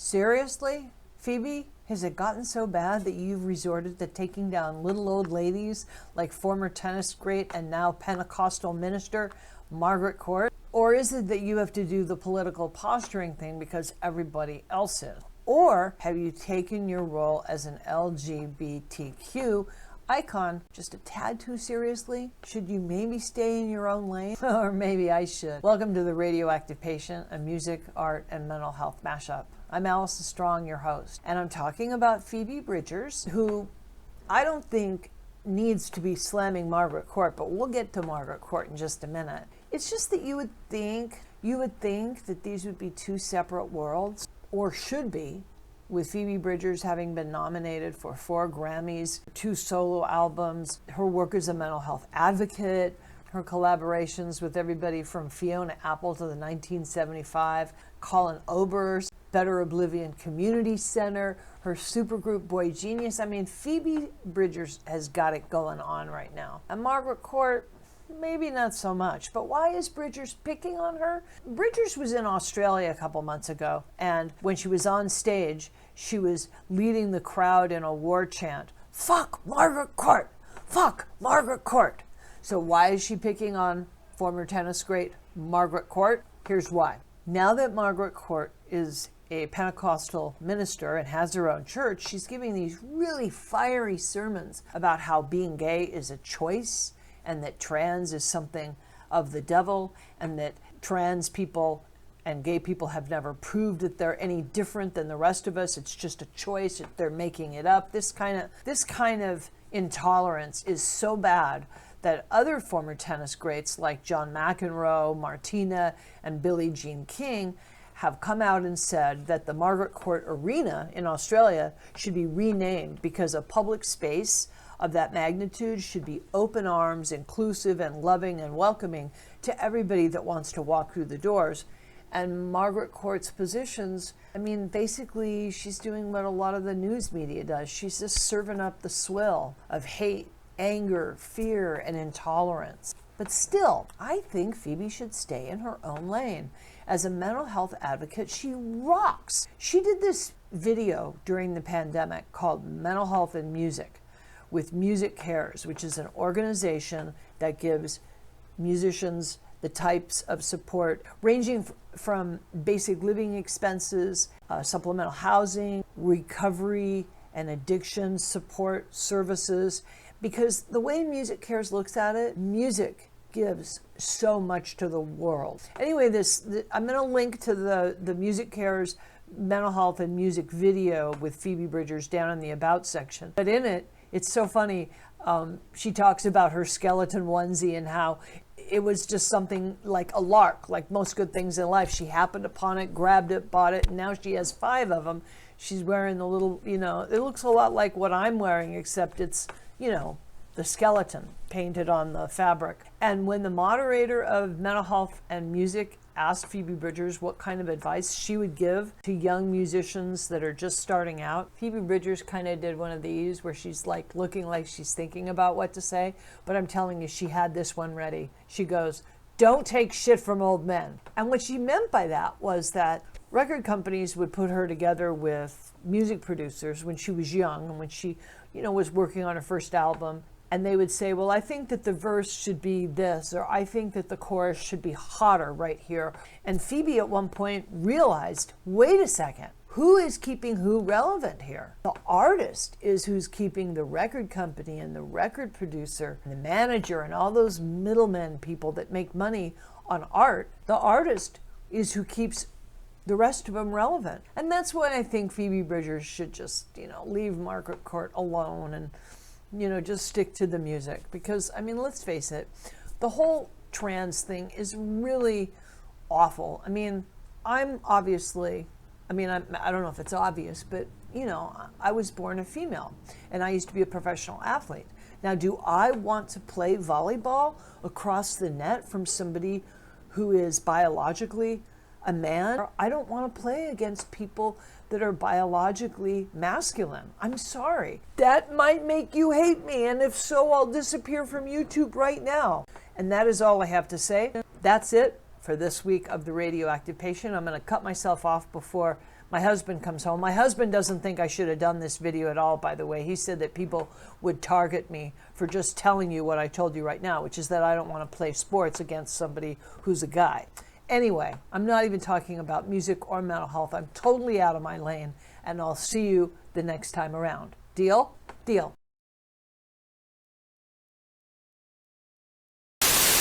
Seriously, Phoebe? Has it gotten so bad that you've resorted to taking down little old ladies like former tennis great and now Pentecostal minister Margaret Court? Or is it that you have to do the political posturing thing because everybody else is? Or have you taken your role as an LGBTQ icon just a tad too seriously? Should you maybe stay in your own lane? Or maybe I should. Welcome to The Radioactive Patient, a music, art, and mental health mashup. I'm Allison Strong, your host, and I'm talking about Phoebe Bridgers, who I don't think needs to be slamming Margaret Court, but we'll get to Margaret Court in just a minute. It's just that you would think that these would be two separate worlds, or should be, with Phoebe Bridgers having been nominated for 4 Grammys, 2 solo albums, her work as a mental health advocate, her collaborations with everybody from Fiona Apple to the 1975 Colin Oberst, Better Oblivion Community Center, her supergroup Boy Genius. I mean, Phoebe Bridgers has got it going on right now. And Margaret Court, maybe not so much. But why is Bridgers picking on her? Bridgers was in Australia a couple months ago, and when she was on stage, she was leading the crowd in a war chant, "Fuck Margaret Court! Fuck Margaret Court!" So why is she picking on former tennis great Margaret Court? Here's why. Now that Margaret Court is a Pentecostal minister and has her own church, she's giving these really fiery sermons about how being gay is a choice and that trans is something of the devil and that trans people and gay people have never proved that they're any different than the rest of us. It's just a choice. They're making it up. This kind of intolerance is so bad that other former tennis greats like John McEnroe, Martina, and Billie Jean King have come out and said that the Margaret Court Arena in Australia should be renamed because a public space of that magnitude should be open arms, inclusive and loving and welcoming to everybody that wants to walk through the doors. And Margaret Court's positions, I mean, basically she's doing what a lot of the news media does. She's just serving up the swill of hate, anger, fear, and intolerance. But still, I think Phoebe should stay in her own lane. As a mental health advocate, she rocks. She did this video during the pandemic called Mental Health and Music with MusicCares, which is an organization that gives musicians the types of support ranging from basic living expenses, supplemental housing, recovery and addiction support services. Because the way MusicCares looks at it, music gives so much to the world. Anyway, I'm going to link to the MusicCares mental health and music video with Phoebe Bridgers down in the About section. But in it, it's so funny. She talks about her skeleton onesie and how it was just something like a lark, like most good things in life. She happened upon it, grabbed it, bought it, and now she has 5 of them. She's wearing the little, it looks a lot like what I'm wearing, except it's, the skeleton painted on the fabric. And when the moderator of mental health and music asked Phoebe Bridgers what kind of advice she would give to young musicians that are just starting out, Phoebe Bridgers kind of did one of these where she's like looking like she's thinking about what to say, but I'm telling you, she had this one ready. She goes, "Don't take shit from old men." And what she meant by that was that record companies would put her together with music producers when she was young and when she, was working on her first album. And they would say, well, I think that the verse should be this, or I think that the chorus should be hotter right here. And Phoebe at one point realized, wait a second, who is keeping who relevant here? The artist is who's keeping the record company and the record producer and the manager and all those middlemen people that make money on art. The artist is who keeps the rest of them relevant. And that's why I think Phoebe Bridgers should just, leave Margaret Court alone and just stick to the music. Because, let's face it, the whole trans thing is really awful. I don't know if it's obvious, but, I was born a female and I used to be a professional athlete. Now, do I want to play volleyball across the net from somebody who is biologically a man? I don't want to play against people that are biologically masculine. I'm sorry. That might make you hate me, and if so, I'll disappear from YouTube right now. And that is all I have to say. That's it. for this week of The Radioactive Patient. I'm going to cut myself off before my husband comes home. My husband doesn't think I should have done this video at all, by the way. He said that people would target me for just telling you what I told you right now, which is that I don't want to play sports against somebody who's a guy. Anyway, I'm not even talking about music or mental health. I'm totally out of my lane, and I'll see you the next time around. Deal? Deal.